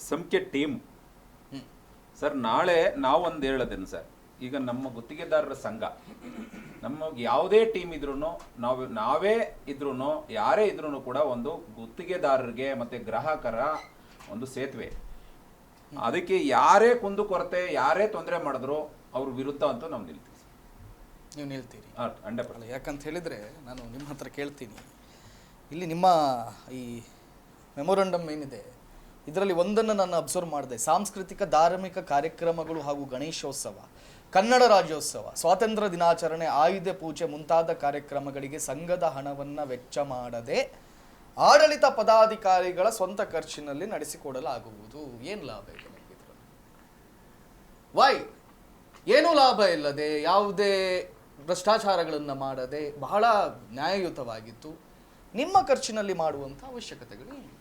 SMK team sir, ನಾಳೆ ನಾವೊಂದು ಹೇಳೋದೇನು ಸರ್, ಈಗ ನಮ್ಮ ಗುತ್ತಿಗೆದಾರರ ಸಂಘ, ನಮಗೆ ಯಾವುದೇ ಟೀಮ್ ಇದ್ರೂ, ನಾವೇ ಇದ್ರೂ, ಯಾರೇ ಇದ್ರೂ ಕೂಡ ಒಂದು ಗುತ್ತಿಗೆದಾರರಿಗೆ ಮತ್ತು ಗ್ರಾಹಕರ ಒಂದು ಸೇತುವೆ. ಅದಕ್ಕೆ ಯಾರೇ ಕುಂದುಕೊರತೆ, ಯಾರೇ ತೊಂದರೆ ಮಾಡಿದ್ರು ಅವ್ರ ವಿರುದ್ಧ ಅಂತೂ ನಾವು ನಿಲ್ತೀವಿ. ನೀವು ನಿಲ್ತೀರಿ? 100%. ಯಾಕಂತ ಹೇಳಿದರೆ ನಾನು ನಿಮ್ಮ ಹತ್ರ ಕೇಳ್ತೀನಿ, ಇಲ್ಲಿ ನಿಮ್ಮ ಈ ಮೆಮೊರಂಡಮ್ ಏನಿದೆ ಇದರಲ್ಲಿ ಒಂದನ್ನು ನಾನು ಅಬ್ಸರ್ವ್ ಮಾಡಿದೆ. ಸಾಂಸ್ಕೃತಿಕ ಧಾರ್ಮಿಕ ಕಾರ್ಯಕ್ರಮಗಳು ಹಾಗೂ ಗಣೇಶೋತ್ಸವ, ಕನ್ನಡ ರಾಜ್ಯೋತ್ಸವ, ಸ್ವಾತಂತ್ರ್ಯ ದಿನಾಚರಣೆ, ಆಯುಧ ಪೂಜೆ ಮುಂತಾದ ಕಾರ್ಯಕ್ರಮಗಳಿಗೆ ಸಂಘದ ಹಣವನ್ನು ವೆಚ್ಚ ಮಾಡದೆ ಆಡಳಿತ ಪದಾಧಿಕಾರಿಗಳ ಸ್ವಂತ ಖರ್ಚಿನಲ್ಲಿ ನಡೆಸಿಕೊಡಲಾಗುವುದು. ಏನು ಲಾಭ ಇದೆ ನಿಮಗೆ ಇದರಲ್ಲಿ? ವೈ? ಏನೂ ಲಾಭ ಇಲ್ಲದೆ, ಯಾವುದೇ ಭ್ರಷ್ಟಾಚಾರಗಳನ್ನು ಮಾಡದೆ ಬಹಳ ನ್ಯಾಯಯುತವಾಗಿತ್ತು. ನಿಮ್ಮ ಖರ್ಚಿನಲ್ಲಿ ಮಾಡುವಂಥ ಅವಶ್ಯಕತೆಗಳು ಏನಿವೆ?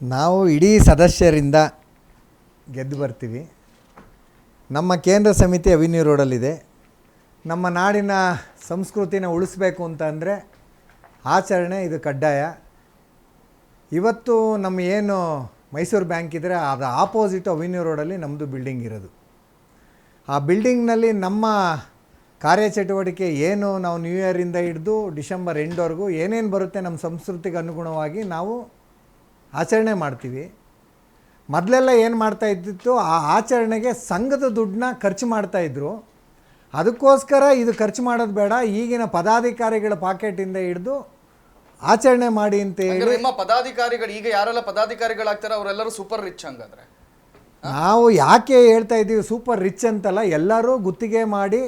ನಾವು ಇಡೀ ಸದಸ್ಯರಿಂದ ಗೆದ್ದು ಬರ್ತೀವಿ. ನಮ್ಮ ಕೇಂದ್ರ ಸಮಿತಿ ಅವೆನ್ಯೂ ರೋಡಲ್ಲಿದೆ. ನಮ್ಮ ನಾಡಿನ ಸಂಸ್ಕೃತಿನ ಉಳಿಸ್ಬೇಕು ಅಂತಂದರೆ ಆಚರಣೆ ಇದು ಕಡ್ಡಾಯ. ಇವತ್ತು ನಮ್ಮ ಏನು ಮೈಸೂರು ಬ್ಯಾಂಕ್ ಇದ್ದರೆ ಅದು ಆಪೋಸಿಟು ಅವೆನ್ಯೂ ರೋಡಲ್ಲಿ ನಮ್ಮದು ಬಿಲ್ಡಿಂಗ್ ಇರೋದು. ಆ ಬಿಲ್ಡಿಂಗ್ನಲ್ಲಿ ನಮ್ಮ ಕಾರ್ಯಚಟುವಟಿಕೆ ಏನು, ನಾವು ನ್ಯೂ ಇಯರಿಂದ ಹಿಡಿದು ಡಿಸೆಂಬರ್ ಎಂಡ್ವರೆಗೂ ಏನೇನು ಬರುತ್ತೆ ನಮ್ಮ ಸಂಸ್ಕೃತಿಗೆ ಅನುಗುಣವಾಗಿ ನಾವು ಆಚರಣೆ ಮಾಡ್ತೀವಿ. ಮೊದಲೆಲ್ಲ ಏನು ಮಾಡ್ತಾಯಿದ್ದಿತ್ತು, ಆ ಆಚರಣೆಗೆ ಸಂಘದ ದುಡ್ಡನ್ನ ಖರ್ಚು ಮಾಡ್ತಾಯಿದ್ರು. ಅದಕ್ಕೋಸ್ಕರ ಇದು ಖರ್ಚು ಮಾಡೋದು ಬೇಡ, ಈಗಿನ ಪದಾಧಿಕಾರಿಗಳ ಪಾಕೆಟಿಂದ ಹಿಡಿದು ಆಚರಣೆ ಮಾಡಿ ಅಂತ ಹೇಳಿ. ನಿಮ್ಮ ಪದಾಧಿಕಾರಿಗಳು ಈಗ ಯಾರೆಲ್ಲ ಪದಾಧಿಕಾರಿಗಳಾಗ್ತಾರೆ ಅವರೆಲ್ಲರೂ ಸೂಪರ್ ರಿಚ್ ಹಂಗಾದ್ರೆ? ನಾವು ಯಾಕೆ ಹೇಳ್ತಾ ಇದ್ದೀವಿ ಸೂಪರ್ ರಿಚ್ ಅಂತಲ್ಲ, ಎಲ್ಲರೂ ಗುತ್ತಿಗೆ ಮಾಡಿ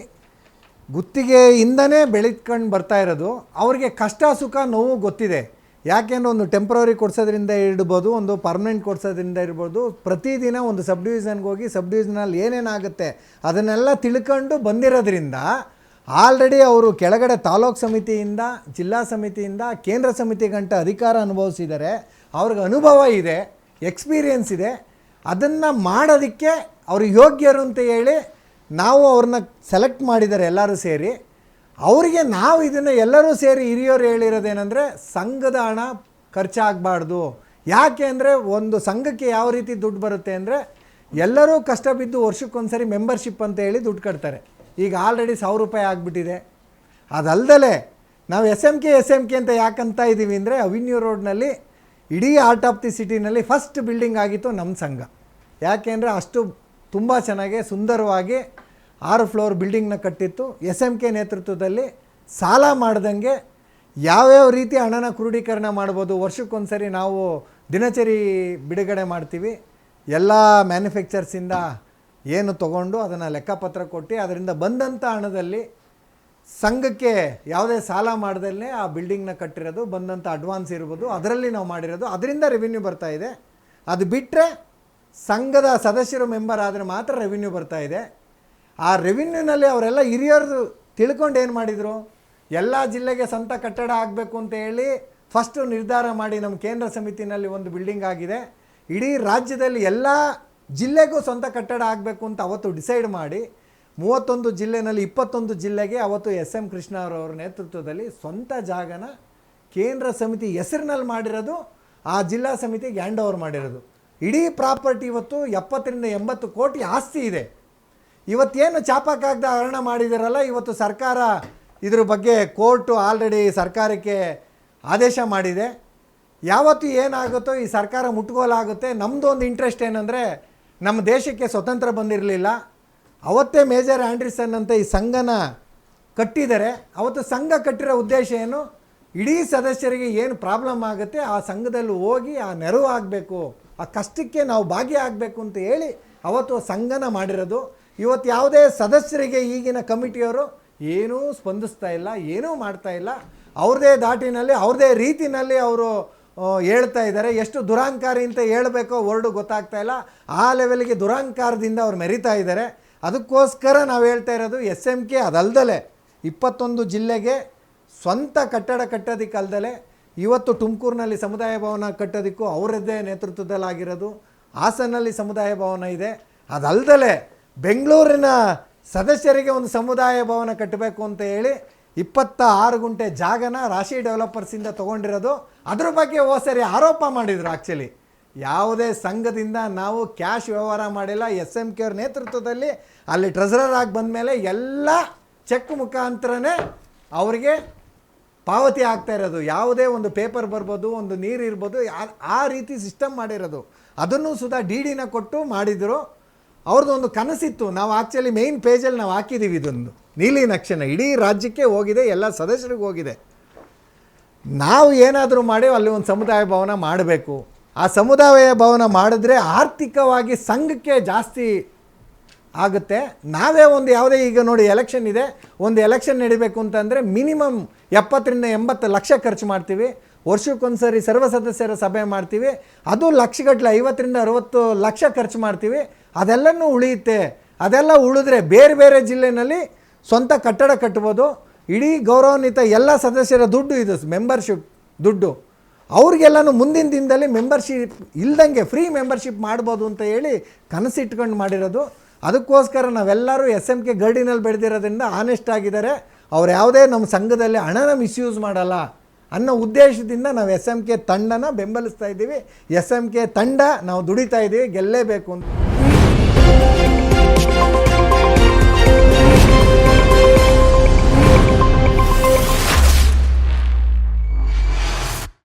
ಗುತ್ತಿಗೆಯಿಂದನೇ ಬೆಳೆದ್ಕೊಂಡು ಬರ್ತಾ ಇರೋದು. ಅವ್ರಿಗೆ ಕಷ್ಟ ಸುಖ ನೋವು ಗೊತ್ತಿದೆ. ಯಾಕೆಂದ್ರೆ ಒಂದು ಟೆಂಪ್ರವರಿ ಕೊಡ್ಸೋದ್ರಿಂದ ಇರ್ಬೋದು, ಒಂದು ಪರ್ಮನೆಂಟ್ ಕೊಡ್ಸೋದ್ರಿಂದ ಇರ್ಬೋದು, ಪ್ರತಿದಿನ ಒಂದು ಸಬ್ ಡಿವಿಷನ್ಗೆ ಹೋಗಿ ಸಬ್ ಡಿವಿಷನಲ್ಲಿ ಏನೇನಾಗುತ್ತೆ ಅದನ್ನೆಲ್ಲ ತಿಳ್ಕೊಂಡು ಬಂದಿರೋದ್ರಿಂದ ಆಲ್ರೆಡಿ ಅವರು ಕೆಳಗಡೆ ತಾಲೂಕು ಸಮಿತಿಯಿಂದ, ಜಿಲ್ಲಾ ಸಮಿತಿಯಿಂದ, ಕೇಂದ್ರ ಸಮಿತಿ ಗಂಟ ಅಧಿಕಾರ ಅನುಭವಿಸಿದ್ದಾರೆ. ಅವ್ರಿಗೆ ಅನುಭವ ಇದೆ, ಎಕ್ಸ್ಪೀರಿಯೆನ್ಸ್ ಇದೆ. ಅದನ್ನು ಮಾಡೋದಕ್ಕೆ ಅವರು ಯೋಗ್ಯರು ಅಂತ ಹೇಳಿ ನಾವು ಅವ್ರನ್ನ ಸೆಲೆಕ್ಟ್ ಮಾಡಿದ್ದಾರೆ ಎಲ್ಲರೂ ಸೇರಿ. ಅವರಿಗೆ ನಾವು ಇದನ್ನು ಎಲ್ಲರೂ ಸೇರಿ ಹಿರಿಯರು ಹೇಳಿರೋದೇನೆಂದರೆ, ಸಂಘದ ಹಣ ಖರ್ಚಾಗಬಾರ್ದು. ಯಾಕೆ ಅಂದರೆ ಒಂದು ಸಂಘಕ್ಕೆ ಯಾವ ರೀತಿ ದುಡ್ಡು ಬರುತ್ತೆ ಅಂದರೆ, ಎಲ್ಲರೂ ಕಷ್ಟ ಬಿದ್ದು ವರ್ಷಕ್ಕೊಂದ್ಸರಿ ಮೆಂಬರ್ಶಿಪ್ ಅಂತ ಹೇಳಿ ದುಡ್ಡು ಕಟ್ತಾರೆ. ಈಗ ಆಲ್ರೆಡಿ 1000 ರೂಪಾಯಿ ಆಗಿಬಿಟ್ಟಿದೆ. ಅದಲ್ಲದೆ ನಾವು SMK ಅಂತ ಯಾಕಂತ ಇದ್ದೀವಿ ಅಂದರೆ, ಅವೆನ್ಯೂ ರೋಡ್ನಲ್ಲಿ ಇಡೀ ಆರ್ಟ್ ಆಫ್ ದಿ ಸಿಟಿನಲ್ಲಿ ಫಸ್ಟ್ ಬಿಲ್ಡಿಂಗ್ ಆಗಿತ್ತು ನಮ್ಮ ಸಂಘ. ಯಾಕೆಂದರೆ ಅಷ್ಟು ತುಂಬ ಚೆನ್ನಾಗಿ ಸುಂದರವಾಗಿ 6 ಫ್ಲೋರ್ ಬಿಲ್ಡಿಂಗ್ನ ಕಟ್ಟಿತ್ತು. SMK ನೇತೃತ್ವದಲ್ಲಿ ಸಾಲ ಮಾಡ್ದಂಗೆ ಯಾವ್ಯಾವ ರೀತಿ ಹಣನ ಕ್ರೋಢೀಕರಣ ಮಾಡ್ಬೋದು. ವರ್ಷಕ್ಕೊಂದ್ಸರಿ ನಾವು ದಿನಚರಿ ಬಿಡುಗಡೆ ಮಾಡ್ತೀವಿ. ಎಲ್ಲ ಮ್ಯಾನುಫ್ಯಾಕ್ಚರ್ಸಿಂದ ಏನು ತೊಗೊಂಡು ಅದನ್ನು ಲೆಕ್ಕಪತ್ರ ಕೊಟ್ಟು ಅದರಿಂದ ಬಂದಂಥ ಹಣದಲ್ಲಿ ಸಂಘಕ್ಕೆ ಯಾವುದೇ ಸಾಲ ಮಾಡ್ದಲ್ಲೇ ಆ ಬಿಲ್ಡಿಂಗ್ನ ಕಟ್ಟಿರೋದು, ಬಂದಂಥ ಅಡ್ವಾನ್ಸ್ ಇರ್ಬೋದು, ಅದರಲ್ಲಿ ನಾವು ಮಾಡಿರೋದು, ಅದರಿಂದ ರೆವಿನ್ಯೂ ಬರ್ತಾಯಿದೆ. ಅದು ಬಿಟ್ಟರೆ ಸಂಘದ ಸದಸ್ಯರು ಮೆಂಬರ್ ಆದರೆ ಮಾತ್ರ ರೆವಿನ್ಯೂ ಬರ್ತಾಯಿದೆ. ಆ ರೆವಿನ್ಯೂನಲ್ಲಿ ಅವರೆಲ್ಲ ಹಿರಿಯರು ತಿಳ್ಕೊಂಡು ಏನು ಮಾಡಿದರು, ಎಲ್ಲ ಜಿಲ್ಲೆಗೆ ಸ್ವಂತ ಕಟ್ಟಡ ಆಗಬೇಕು ಅಂತ ಹೇಳಿ ಫಸ್ಟು ನಿರ್ಧಾರ ಮಾಡಿ ನಮ್ಮ ಕೇಂದ್ರ ಸಮಿತಿನಲ್ಲಿ ಒಂದು ಬಿಲ್ಡಿಂಗ್ ಆಗಿದೆ. ಇಡೀ ರಾಜ್ಯದಲ್ಲಿ ಎಲ್ಲ ಜಿಲ್ಲೆಗೂ ಸ್ವಂತ ಕಟ್ಟಡ ಆಗಬೇಕು ಅಂತ ಅವತ್ತು ಡಿಸೈಡ್ ಮಾಡಿ 31 ಜಿಲ್ಲೆನಲ್ಲಿ 21 ಜಿಲ್ಲೆಗೆ ಅವತ್ತು SM ಕೃಷ್ಣರವರ ನೇತೃತ್ವದಲ್ಲಿ ಸ್ವಂತ ಜಾಗನ ಕೇಂದ್ರ ಸಮಿತಿ ಹೆಸರಿನಲ್ಲಿ ಮಾಡಿರೋದು, ಆ ಜಿಲ್ಲಾ ಸಮಿತಿಗೆ ಹ್ಯಾಂಡ್ ಓವರ್ ಮಾಡಿರೋದು. ಇಡೀ ಪ್ರಾಪರ್ಟಿ ಇವತ್ತು 70 ರಿಂದ 80 ಕೋಟಿ ಆಸ್ತಿ ಇದೆ. ಇವತ್ತೇನು ಚಾಪಕ್ಕಾಗದ ಹರಣ ಮಾಡಿದಾರಲ್ಲ, ಇವತ್ತು ಸರ್ಕಾರ ಇದ್ರ ಬಗ್ಗೆ ಕೋರ್ಟು ಆಲ್ರೆಡಿ ಸರ್ಕಾರಕ್ಕೆ ಆದೇಶ ಮಾಡಿದೆ. ಯಾವತ್ತು ಏನಾಗುತ್ತೋ ಈ ಸರ್ಕಾರ ಮುಟ್ಗೋಲಾಗುತ್ತೆ. ನಮ್ಮದು ಒಂದು ಇಂಟ್ರೆಸ್ಟ್ ಏನಂದರೆ, ನಮ್ಮ ದೇಶಕ್ಕೆ ಸ್ವತಂತ್ರ ಬಂದಿರಲಿಲ್ಲ, ಅವತ್ತೇ ಮೇಜರ್ ಆ್ಯಂಡ್ರಿಸನ್ ಅಂತ ಈ ಸಂಘನ ಕಟ್ಟಿದ್ದಾರೆ. ಅವತ್ತು ಸಂಘ ಕಟ್ಟಿರೋ ಉದ್ದೇಶ ಏನು, ಇಡೀ ಸದಸ್ಯರಿಗೆ ಏನು ಪ್ರಾಬ್ಲಮ್ ಆಗುತ್ತೆ ಆ ಸಂಘದಲ್ಲಿ ಹೋಗಿ ಆ ನೆರವು ಆಗಬೇಕು, ಆ ಕಷ್ಟಕ್ಕೆ ನಾವು ಭಾಗಿಯಾಗಬೇಕು ಅಂತ ಹೇಳಿ ಅವತ್ತು ಸಂಘನ ಮಾಡಿರೋದು. ಇವತ್ತು ಯಾವುದೇ ಸದಸ್ಯರಿಗೆ ಈಗಿನ ಕಮಿಟಿಯವರು ಏನೂ ಸ್ಪಂದಿಸ್ತಾ ಇಲ್ಲ, ಏನೂ ಮಾಡ್ತಾ ಇಲ್ಲ. ಅವ್ರದ್ದೇ ದಾಟಿನಲ್ಲಿ ಅವ್ರದ್ದೇ ರೀತಿಯಲ್ಲಿ ಅವರು ಹೇಳ್ತಾ ಇದ್ದಾರೆ. ಎಷ್ಟು ದುರಹಂಕಾರಿ ಅಂತ ಹೇಳಬೇಕೋ ವರ್ಡು ಗೊತ್ತಾಗ್ತಾ ಇಲ್ಲ. ಆ ಲೆವೆಲ್ಗೆ ದುರಹಂಕಾರದಿಂದ ಅವ್ರು ಮೆರಿತಾ ಇದ್ದಾರೆ. ಅದಕ್ಕೋಸ್ಕರ ನಾವು ಹೇಳ್ತಾ ಇರೋದು, SMK ಅದಲ್ದಲೆ 21 ಜಿಲ್ಲೆಗೆ ಸ್ವಂತ ಕಟ್ಟಡ ಕಟ್ಟೋದಕ್ಕಲ್ದಲೆ ಇವತ್ತು ತುಮಕೂರಿನಲ್ಲಿ ಸಮುದಾಯ ಭವನ ಕಟ್ಟೋದಕ್ಕೂ ಅವರದ್ದೇ ನೇತೃತ್ವದಲ್ಲಾಗಿರೋದು. ಹಾಸನಲ್ಲಿ ಸಮುದಾಯ ಭವನ ಇದೆ. ಅದಲ್ದಲೆ ಬೆಂಗಳೂರಿನ ಸದಸ್ಯರಿಗೆ ಒಂದು ಸಮುದಾಯ ಭವನ ಕಟ್ಟಬೇಕು ಅಂತ ಹೇಳಿ 26 ಗುಂಟೆ ಜಾಗನ ರಾಶಿ ಡೆವಲಪರ್ಸಿಂದ ತೊಗೊಂಡಿರೋದು. ಅದ್ರ ಬಗ್ಗೆ ಸರಿ ಆರೋಪ ಮಾಡಿದರು. ಆ್ಯಕ್ಚುಲಿ ಯಾವುದೇ ಸಂಘದಿಂದ ನಾವು ಕ್ಯಾಶ್ ವ್ಯವಹಾರ ಮಾಡಿಲ್ಲ. SMK ಅವ್ರ ನೇತೃತ್ವದಲ್ಲಿ ಅಲ್ಲಿ ಟ್ರೆಸರರ್ ಆಗಿ ಬಂದಮೇಲೆ ಎಲ್ಲ ಚೆಕ್ ಮುಖಾಂತರನೇ ಅವರಿಗೆ ಪಾವತಿ ಆಗ್ತಾ ಇರೋದು. ಯಾವುದೇ ಒಂದು ಪೇಪರ್ ಬರ್ಬೋದು, ಒಂದು ನೀರು ಇರ್ಬೋದು, ಆ ರೀತಿ ಸಿಸ್ಟಮ್ ಮಾಡಿರೋದು. ಅದನ್ನು ಸುಧಾ DDನ ಕೊಟ್ಟು ಮಾಡಿದರು. ಅವ್ರದ್ದು ಒಂದು ಕನಸಿತ್ತು. ನಾವು ಆ್ಯಕ್ಚುಲಿ ಮೇಯ್ನ್ ಪೇಜಲ್ಲಿ ನಾವು ಹಾಕಿದ್ದೀವಿ ಇದೊಂದು ನೀಲಿ ನಕ್ಷೆನ, ಇಡೀ ರಾಜ್ಯಕ್ಕೆ ಹೋಗಿದೆ, ಎಲ್ಲ ಸದಸ್ಯರಿಗೂ ಹೋಗಿದೆ. ನಾವು ಏನಾದರೂ ಮಾಡಿ ಅಲ್ಲಿ ಒಂದು ಸಮುದಾಯ ಭವನ ಮಾಡಬೇಕು. ಆ ಸಮುದಾಯ ಭವನ ಮಾಡಿದ್ರೆ ಆರ್ಥಿಕವಾಗಿ ಸಂಘಕ್ಕೆ ಜಾಸ್ತಿ ಆಗುತ್ತೆ. ನಾವೇ ಒಂದು ಯಾವುದೇ ಈಗ ನೋಡಿ ಎಲೆಕ್ಷನ್ ಇದೆ, ಒಂದು ಎಲೆಕ್ಷನ್ ನಡಿಬೇಕು ಅಂತಂದರೆ ಮಿನಿಮಮ್ 70 ರಿಂದ 80 ಲಕ್ಷ ಖರ್ಚು ಮಾಡ್ತೀವಿ. ವರ್ಷಕ್ಕೊಂದು ಸರಿ ಸರ್ವ ಸದಸ್ಯರ ಸಭೆ ಮಾಡ್ತೀವಿ, ಅದು ಲಕ್ಷಗಟ್ಟಲೆ 50 ರಿಂದ 60 ಲಕ್ಷ ಖರ್ಚು ಮಾಡ್ತೀವಿ. ಅದೆಲ್ಲನೂ ಉಳಿಯುತ್ತೆ. ಅದೆಲ್ಲ ಉಳಿದ್ರೆ ಬೇರೆ ಬೇರೆ ಜಿಲ್ಲೆಯಲ್ಲಿ ಸ್ವಂತ ಕಟ್ಟಡ ಕಟ್ಬೋದು. ಇಡೀ ಗೌರವಾನ್ವಿತ ಎಲ್ಲ ಸದಸ್ಯರ ದುಡ್ಡು ಇದು ಮೆಂಬರ್ಶಿಪ್ ದುಡ್ಡು, ಅವ್ರಿಗೆಲ್ಲನೂ ಮುಂದಿನ ದಿನದಲ್ಲಿ ಮೆಂಬರ್ಶಿಪ್ ಇಲ್ದಂಗೆ ಫ್ರೀ ಮೆಂಬರ್ಶಿಪ್ ಮಾಡ್ಬೋದು ಅಂತ ಹೇಳಿ ಕನಸಿಟ್ಕೊಂಡು ಮಾಡಿರೋದು. ಅದಕ್ಕೋಸ್ಕರ ನಾವೆಲ್ಲರೂ SMK ಗರ್ಡಿನಲ್ಲಿ ಬೆಳೆದಿರೋದ್ರಿಂದ ಆನೆಸ್ಟ್ ಆಗಿದ್ದಾರೆ. ಅವ್ರು ಯಾವುದೇ ನಮ್ಮ ಸಂಘದಲ್ಲಿ ಹಣನ ಮಿಸ್ಯೂಸ್ ಮಾಡಲ್ಲ ಅನ್ನೋ ಉದ್ದೇಶದಿಂದ ನಾವು SMK ತಂಡನ ಬೆಂಬಲಿಸ್ತಾ ಇದ್ದೀವಿ. SMK ತಂಡ ನಾವು ದುಡಿತಾ ಇದ್ದೀವಿ, ಗೆಲ್ಲೇಬೇಕು ಅಂತ.